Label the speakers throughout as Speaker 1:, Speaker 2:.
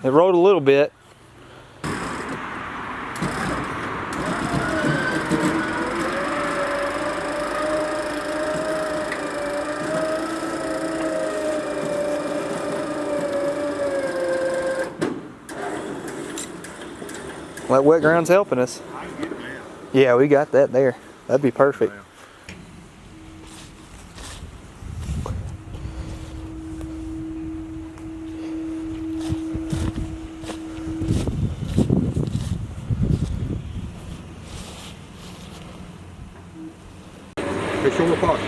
Speaker 1: It rolled a little bit. That wet ground's helping us.
Speaker 2: I can get it now.
Speaker 1: Yeah, we got that there. That'd be perfect.
Speaker 2: Well. Fish on the pot.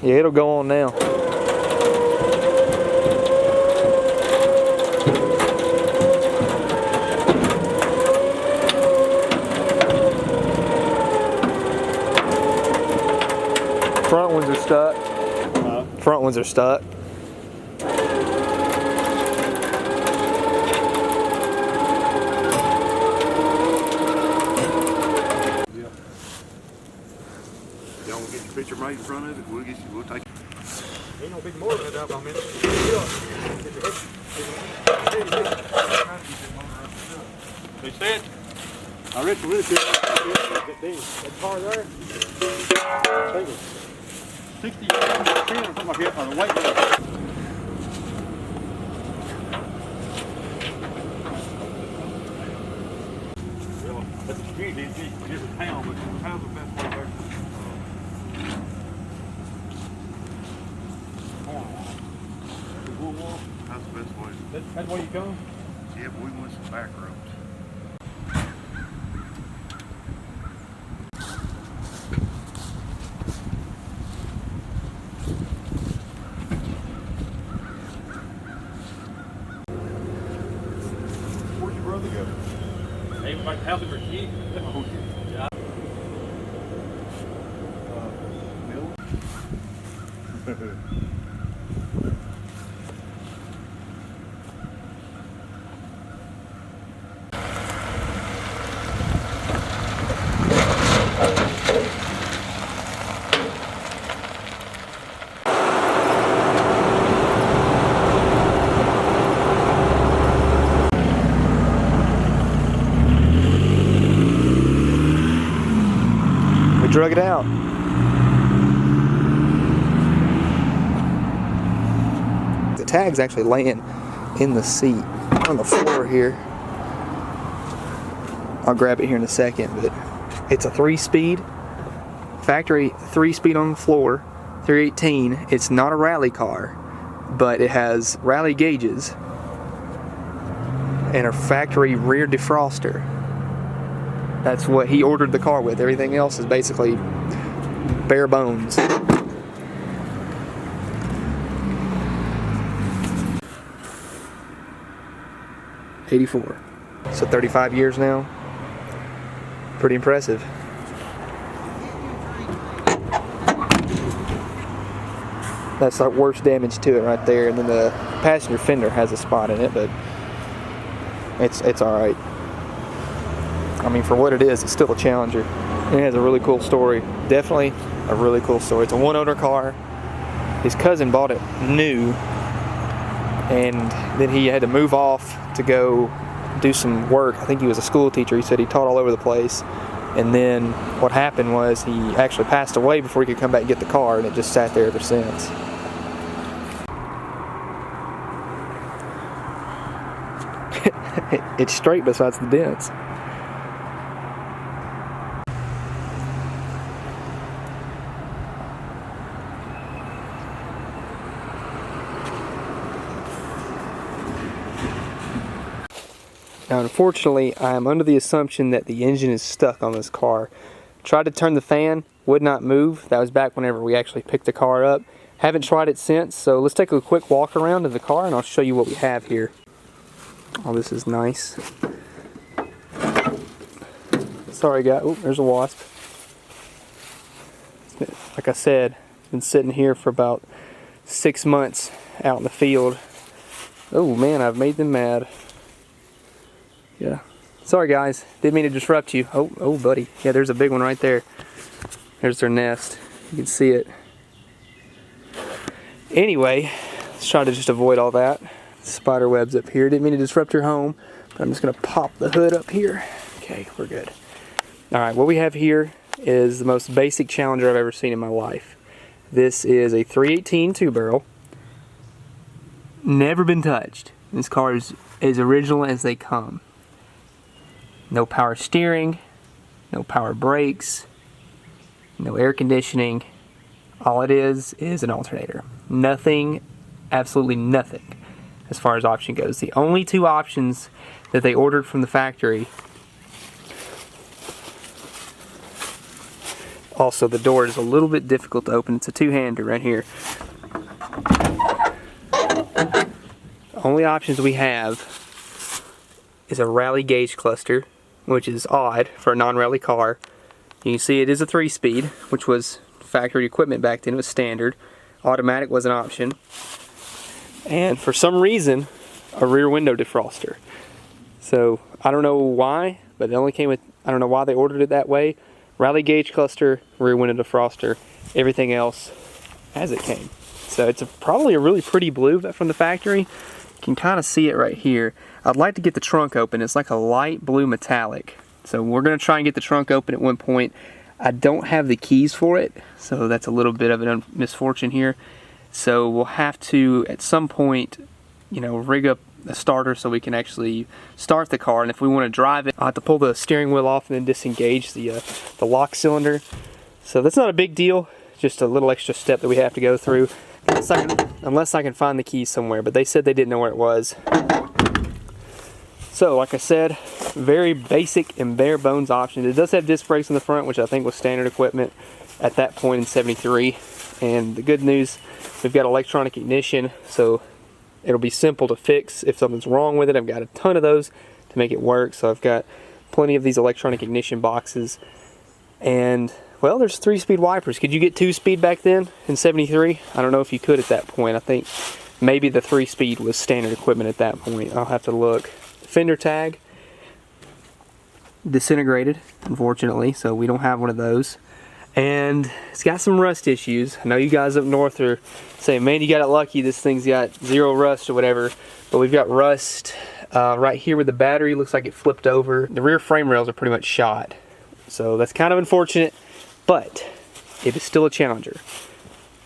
Speaker 1: Yeah, it'll go on now. Front ones are stuck. Front ones are stuck.
Speaker 2: Y'all want to get your picture made in front of it? We'll take it.
Speaker 3: Ain't no big motor that up on it. They said,
Speaker 2: I reckon we'll get
Speaker 3: that car there, I think it's 60 or something like that on the weight limit. That's a community, it's just a town, but how's the best way there?
Speaker 2: That's the best way.
Speaker 3: That's where you come?
Speaker 2: Yeah, but we went some back roads. Where'd your brother go?
Speaker 3: Hey, my house is for key. Yeah.
Speaker 2: Bill?
Speaker 1: We drug it out. The tag's actually laying in the seat on the floor here. I'll grab it here in a second, but it's a 3-speed, factory 3-speed on the floor, 318. It's not a rally car, but it has rally gauges and a factory rear defroster. That's what he ordered the car with. Everything else is basically bare bones. '84. So 35 years now. Pretty impressive. That's the worst damage to it right there. And then the passenger fender has a spot in it, but it's all right. I mean, for what it is, it's still a Challenger. And it has a really cool story. Definitely a really cool story. It's a one-owner car. His cousin bought it new, and then he had to move off to go do some work. I think he was a school teacher. He said he taught all over the place. And then what happened was he actually passed away before he could come back and get the car, and it just sat there ever since. It's straight besides the dents. Now, unfortunately, I am under the assumption that the engine is stuck on this car. Tried to turn the fan, would not move. That was back whenever we actually picked the car up. Haven't tried it since, so let's take a quick walk around of the car and I'll show you what we have here. Oh, this is nice. Sorry guys, oh, there's a wasp. Like I said, been sitting here for about 6 months out in the field. Oh man, I've made them mad. Yeah. Sorry guys, didn't mean to disrupt you. Oh buddy. Yeah, there's a big one right there. There's their nest. You can see it. Anyway, let's try to just avoid all that. Spider webs up here. Didn't mean to disrupt your home, but I'm just gonna pop the hood up here. Okay, we're good. Alright, what we have here is the most basic Challenger I've ever seen in my life. This is a 318 two-barrel. Never been touched. This car is as original as they come. No power steering, no power brakes, no air conditioning. All it is an alternator. Nothing, absolutely nothing as far as option goes. The only 2 options that they ordered from the factory. Also, the door is a little bit difficult to open. It's a two-hander right here. Only options we have is a rally gauge cluster, which is odd for a non-rally car. You can see it is a 3-speed, which was factory equipment back then. It was standard. Automatic was an option. And for some reason, a rear window defroster. So I don't know why, but it only came with, I don't know why they ordered it that way. Rally gauge cluster, rear window defroster, everything else as it came. So it's probably a really pretty blue from the factory. You can kind of see it right here. I'd like to get the trunk open. It's like a light blue metallic. So we're going to try and get the trunk open at one point. I don't have the keys for it, so that's a little bit of a misfortune here. So we'll have to, at some point, you know, rig up a starter so we can actually start the car. And if we want to drive it, I'll have to pull the steering wheel off and then disengage the lock cylinder. So that's not a big deal, just a little extra step that we have to go through. Unless I can find the keys somewhere, but they said they didn't know where it was. So, like I said, very basic and bare bones option. It does have disc brakes in the front, which I think was standard equipment at that point in '73. And the good news, we've got electronic ignition, so it'll be simple to fix if something's wrong with it. I've got a ton of those to make it work, so I've got plenty of these electronic ignition boxes. And, well, there's 3-speed wipers. Could you get 2-speed back then in '73? I don't know if you could at that point. I think maybe the 3-speed was standard equipment at that point. I'll have to look. Fender tag, disintegrated, unfortunately, so we don't have one of those. And it's got some rust issues. I know you guys up north are saying, man, you got it lucky, this thing's got 0 rust or whatever, but we've got rust right here where the battery looks like it flipped over. The rear frame rails are pretty much shot, so that's kind of unfortunate, but it is still a Challenger,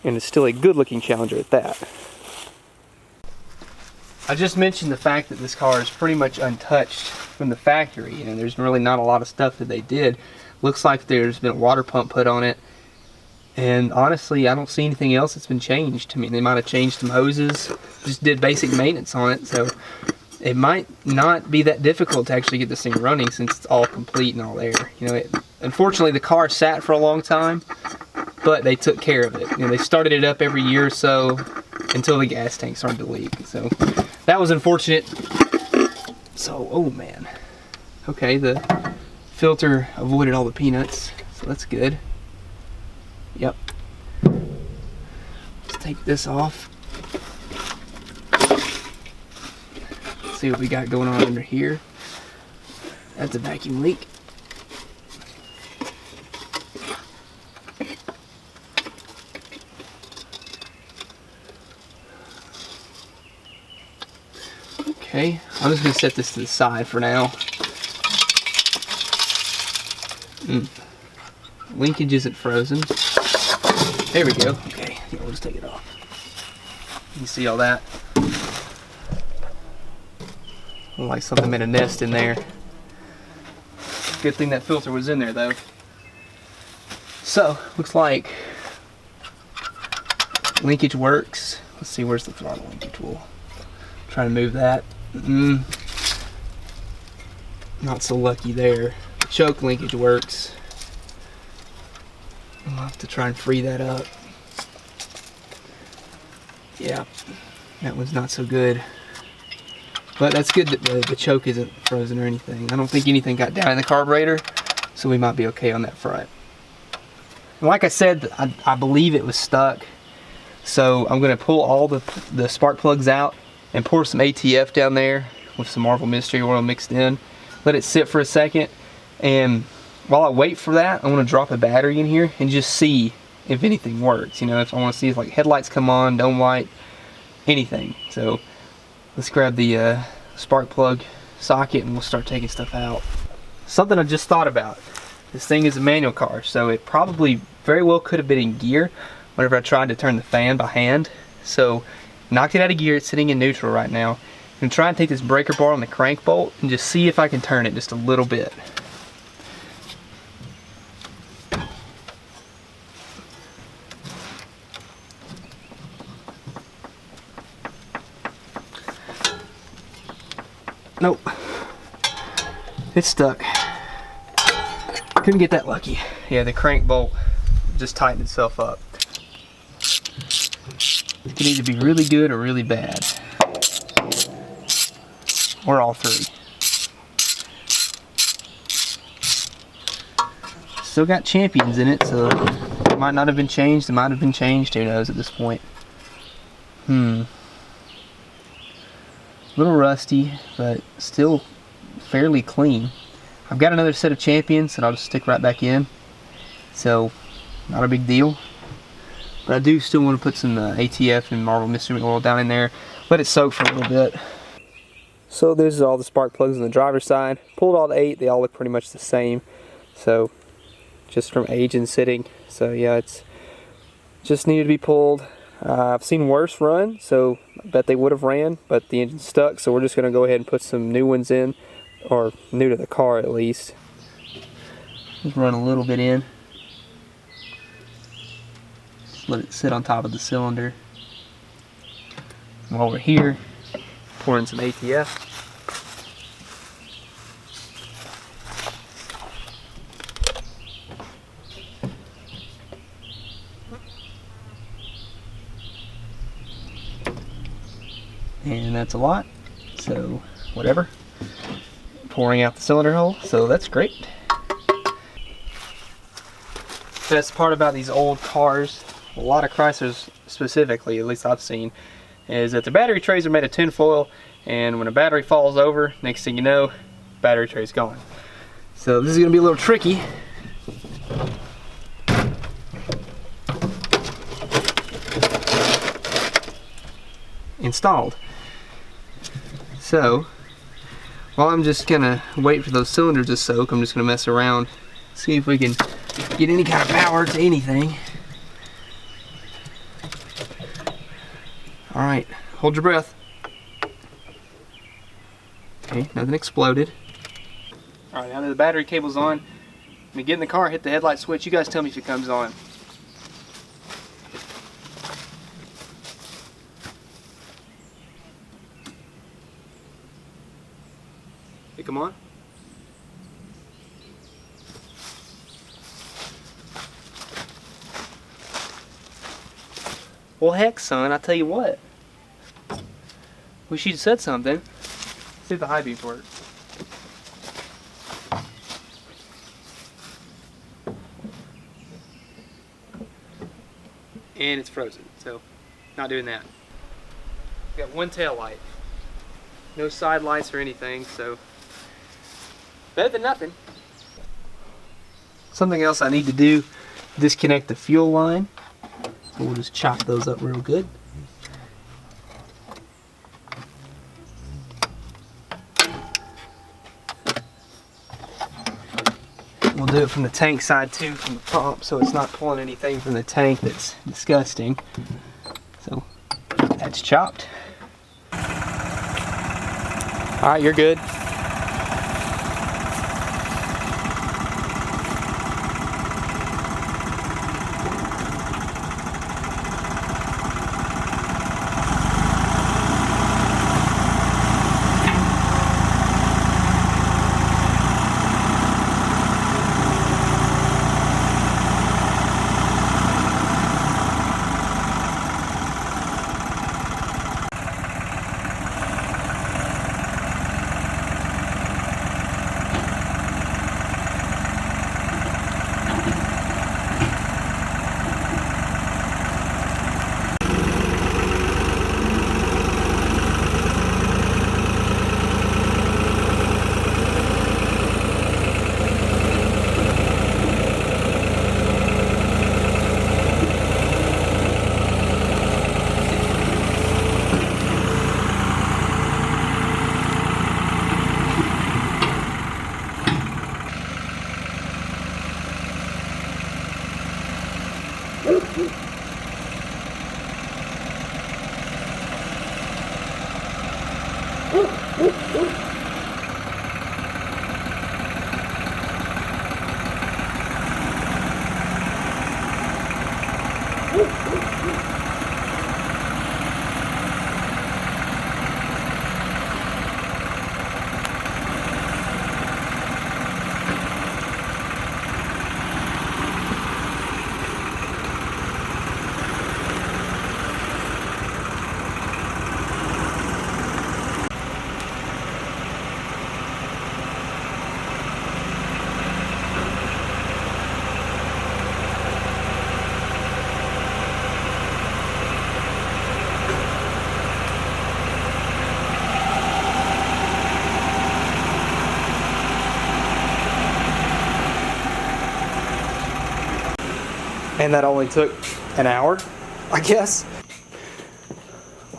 Speaker 1: and it's still a good looking Challenger at that. I just mentioned the fact that this car is pretty much untouched from the factory. You know, there's really not a lot of stuff that they did. Looks like there's been a water pump put on it. And honestly, I don't see anything else that's been changed. I mean, they might have changed some hoses, just did basic maintenance on it. So it might not be that difficult to actually get this thing running since it's all complete and all there. You know, unfortunately, the car sat for a long time, but they took care of it. You know, they started it up every year or so until the gas tank started to leak. So that was unfortunate. So, oh man. Okay, the filter avoided all the peanuts, so that's good. Yep. Let's take this off. Let's see what we got going on under here. That's a vacuum leak. Okay, I'm just going to set this to the side for now. Linkage isn't frozen. There we go. Okay, yeah, we'll just take it off. You can see all that. Like something made a nest in there. Good thing that filter was in there though. So, looks like linkage works. Let's see, where's the throttle linkage tool? Try to move that. Not so lucky there. The choke linkage works. I'll have to try and free that up. Yeah, that one's not so good. But that's good that the choke isn't frozen or anything. I don't think anything got down in the carburetor, so we might be okay on that front. And like I said, I believe it was stuck. So I'm gonna pull all the spark plugs out and pour some ATF down there with some Marvel Mystery Oil mixed in. Let it sit for a second, and while I wait for that, I want to drop a battery in here and just see if anything works. You know, if I want to see if like headlights come on, dome light, anything. So let's grab the spark plug socket and we'll start taking stuff out. Something I just thought about. This thing is a manual car, so it probably very well could have been in gear whenever I tried to turn the fan by hand. So knocked it out of gear. It's sitting in neutral right now. I'm gonna try and take this breaker bar on the crank bolt and just see if I can turn it just a little bit. Nope, it's stuck. Couldn't get that lucky. Yeah, the crank bolt just tightened itself up. It can either be really good or really bad, or all three. Still got champions in it, so it might not have been changed. It might have been changed. Who knows at this point? A little rusty, but still fairly clean. I've got another set of champions that I'll just stick right back in, so not a big deal. But I do still want to put some ATF and Marvel Mystery Oil down in there, let it soak for a little bit. So this is all the spark plugs on the driver's side. Pulled all the 8, they all look pretty much the same. So just from age and sitting. So yeah, it's just needed to be pulled. I've seen worse run, so I bet they would have ran, but the engine's stuck, so we're just going to go ahead and put some new ones in, or new to the car at least. Just run a little bit in. Just let it sit on top of the cylinder. While we're here, pour in some ATF. And that's a lot, so whatever. Pouring out the cylinder hole, so that's great. Best part about these old cars, a lot of Chryslers specifically, at least I've seen, is that the battery trays are made of tin foil, and when a battery falls over, next thing you know, battery tray's gone. So this is gonna be a little tricky. Installed. So while I'm just gonna wait for those cylinders to soak, I'm just gonna mess around, see if we can get any kind of power to anything. All right, hold your breath. Okay, nothing exploded. All right, now that the battery cable's on, I'm gonna get in the car, hit the headlight switch. You guys tell me if it comes on. Hey, come on. Well, heck, son, I tell you what. Wish you'd said something. See if the high beams work. And it's frozen, so not doing that. Got one tail light. No side lights or anything, so better than nothing. Something else I need to do, disconnect the fuel line. So we'll just chop those up real good. We'll do it from the tank side too, from the pump, so it's not pulling anything from the tank that's disgusting. So that's chopped. All right, you're good. And that only took an hour, I guess.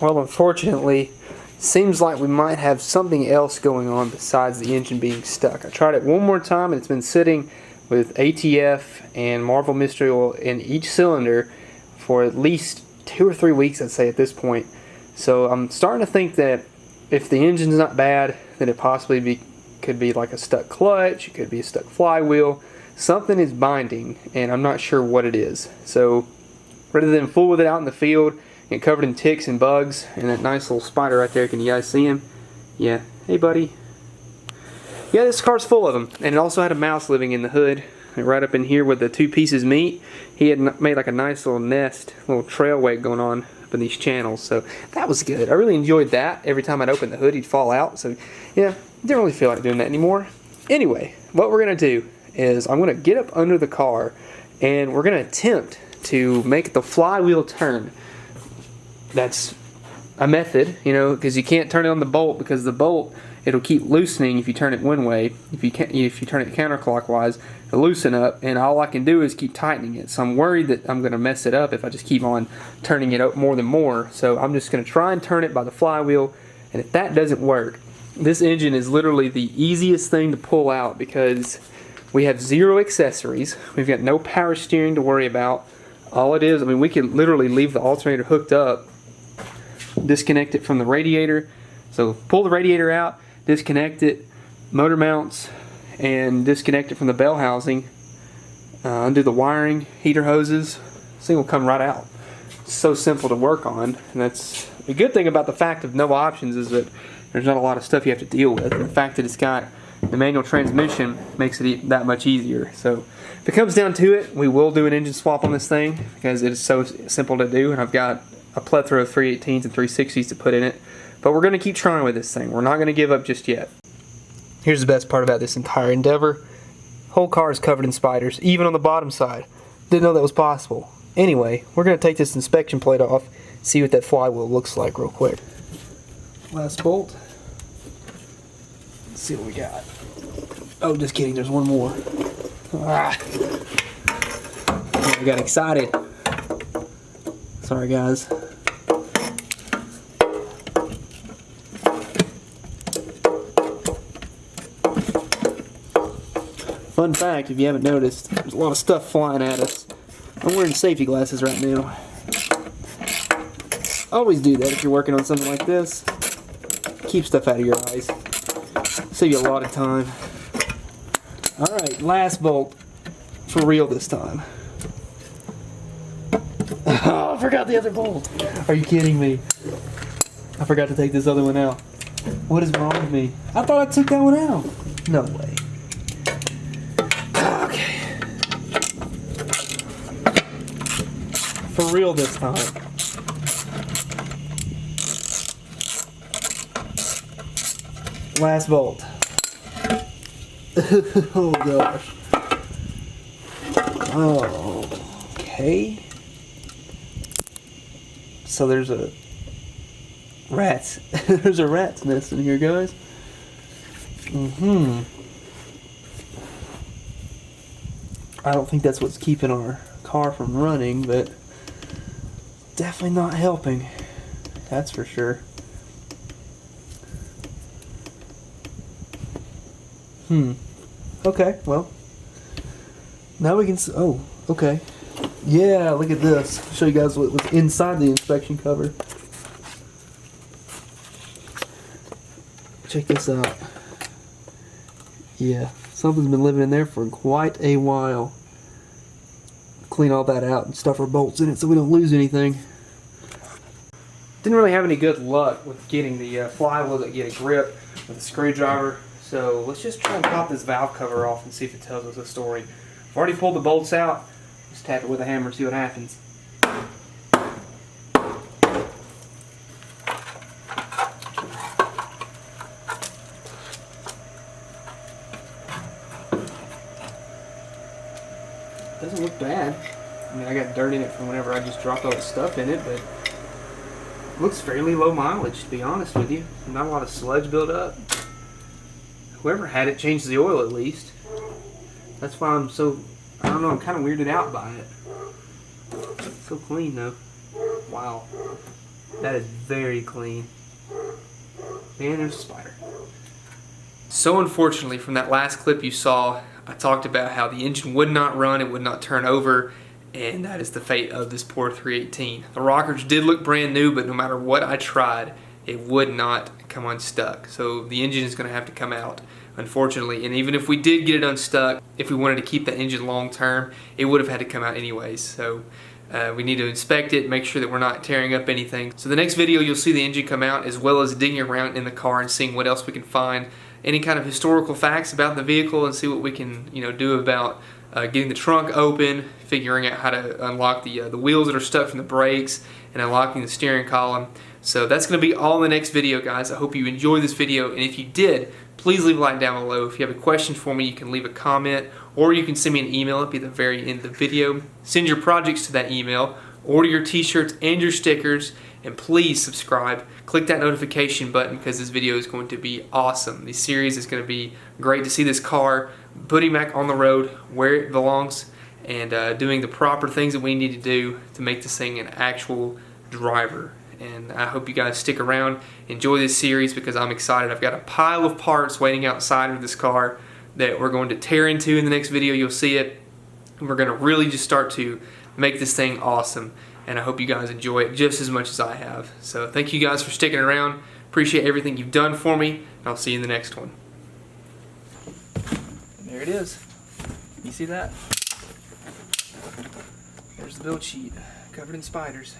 Speaker 1: Well, unfortunately, seems like we might have something else going on besides the engine being stuck. I tried it one more time and it's been sitting with ATF and Marvel Mystery Oil in each cylinder for at least 2 or 3 weeks, I'd say, at this point. So I'm starting to think that if the engine's not bad, then it possibly could be like a stuck clutch, it could be a stuck flywheel. Something is binding, and I'm not sure what it is. So rather than fool with it out in the field, get covered in ticks and bugs, and that nice little spider right there, can you guys see him? Yeah, hey buddy. Yeah, this car's full of them, and it also had a mouse living in the hood, and right up in here where the 2 pieces meet. He had made like a nice little nest, little trailway going on up in these channels, so that was good. I really enjoyed that. Every time I'd open the hood, he'd fall out, so yeah, didn't really feel like doing that anymore. Anyway, what we're going to do is I'm going to get up under the car and we're going to attempt to make the flywheel turn. That's a method, you know, because you can't turn it on the bolt, because the bolt, it'll keep loosening if you turn it one way. If you turn it counterclockwise, it'll loosen up, and all I can do is keep tightening it. So I'm worried that I'm going to mess it up if I just keep on turning it up more than more. So I'm just going to try and turn it by the flywheel, and if that doesn't work, this engine is literally the easiest thing to pull out because we have 0 accessories. We've got no power steering to worry about. All it is, I mean, we can literally leave the alternator hooked up, disconnect it from the radiator. So pull the radiator out, disconnect it, motor mounts, and disconnect it from the bell housing. Undo the wiring, heater hoses. This thing will come right out. It's so simple to work on, and that's the good thing about the fact of no options is that there's not a lot of stuff you have to deal with. And the fact that it's got the manual transmission makes it that much easier. So if it comes down to it, we will do an engine swap on this thing because it is so simple to do, and I've got a plethora of 318s and 360s to put in it. But we're going to keep trying with this thing. We're not going to give up just yet. Here's the best part about this entire endeavor. Whole car is covered in spiders, even on the bottom side. Didn't know that was possible. Anyway, we're going to take this inspection plate off, see what that flywheel looks like real quick. Last bolt. Let's see what we got. Oh, just kidding, there's one more. Ah. I got excited. Sorry, guys. Fun fact, if you haven't noticed, there's a lot of stuff flying at us. I'm wearing safety glasses right now. Always do that if you're working on something like this. Keep stuff out of your eyes. Save you a lot of time. Alright, last bolt. For real this time. Oh, I forgot the other bolt. Are you kidding me? I forgot to take this other one out. What is wrong with me? I thought I took that one out. No way. Okay. For real this time. Last bolt. Oh gosh. Oh, okay. So there's a rat's there's a rat's nest in here, guys. I don't think that's what's keeping our car from running, but definitely not helping. That's for sure. Okay, well. Now we can oh, okay. Yeah, look at this. I'll show you guys what was inside the inspection cover. check this out. Yeah, something's been living in there for quite a while. Clean all that out and stuff our bolts in it so we don't lose anything. Didn't really have any good luck with getting the flywheel to get a grip with a screwdriver, so let's just try and pop this valve cover off and see if it tells us a story. I've already pulled the bolts out. Just tap it with a hammer and see what happens. Doesn't look bad. I mean, I got dirt in it from whenever I just dropped all the stuff in it, but it looks fairly low mileage, to be honest with you. Not a lot of sludge built up. Whoever had it changed the oil at least. That's why I'm so, I don't know, I'm kind of weirded out by it. It's so clean though. Wow. That is very clean. Man, there's a spider. So unfortunately, from that last clip you saw, I talked about how the engine would not run, it would not turn over, and that is the fate of this poor 318. The rockers did look brand new, but no matter what I tried, it would not come unstuck. So the engine is going to have to come out, unfortunately. And even if we did get it unstuck, if we wanted to keep the engine long term, it would have had to come out anyways. So we need to inspect it, make sure that we're not tearing up anything. So the next video you'll see the engine come out, as well as digging around in the car and seeing what else we can find, any kind of historical facts about the vehicle, and see what we can do about getting the trunk open, figuring out how to unlock the wheels that are stuck from the brakes, and unlocking the steering column. So that's going to be all in the next video, guys. I hope you enjoyed this video, and if you did, please leave a like down below. If you have a question for me, you can leave a comment, or you can send me an email at the very end of the video. Send your projects to that email, order your t-shirts and your stickers, and please subscribe. Click that notification button because this video is going to be awesome. This series is going to be great to see this car putting back on the road where it belongs, and doing the proper things that we need to do to make this thing an actual driver. And I hope you guys stick around, enjoy this series, because I'm excited. I've got a pile of parts waiting outside of this car that we're going to tear into in the next video. You'll see it. And we're going to really just start to make this thing awesome. And I hope you guys enjoy it just as much as I have. So thank you guys for sticking around. Appreciate everything you've done for me, and I'll see you in the next one. And there it is. You see that? There's the build sheet, covered in spiders.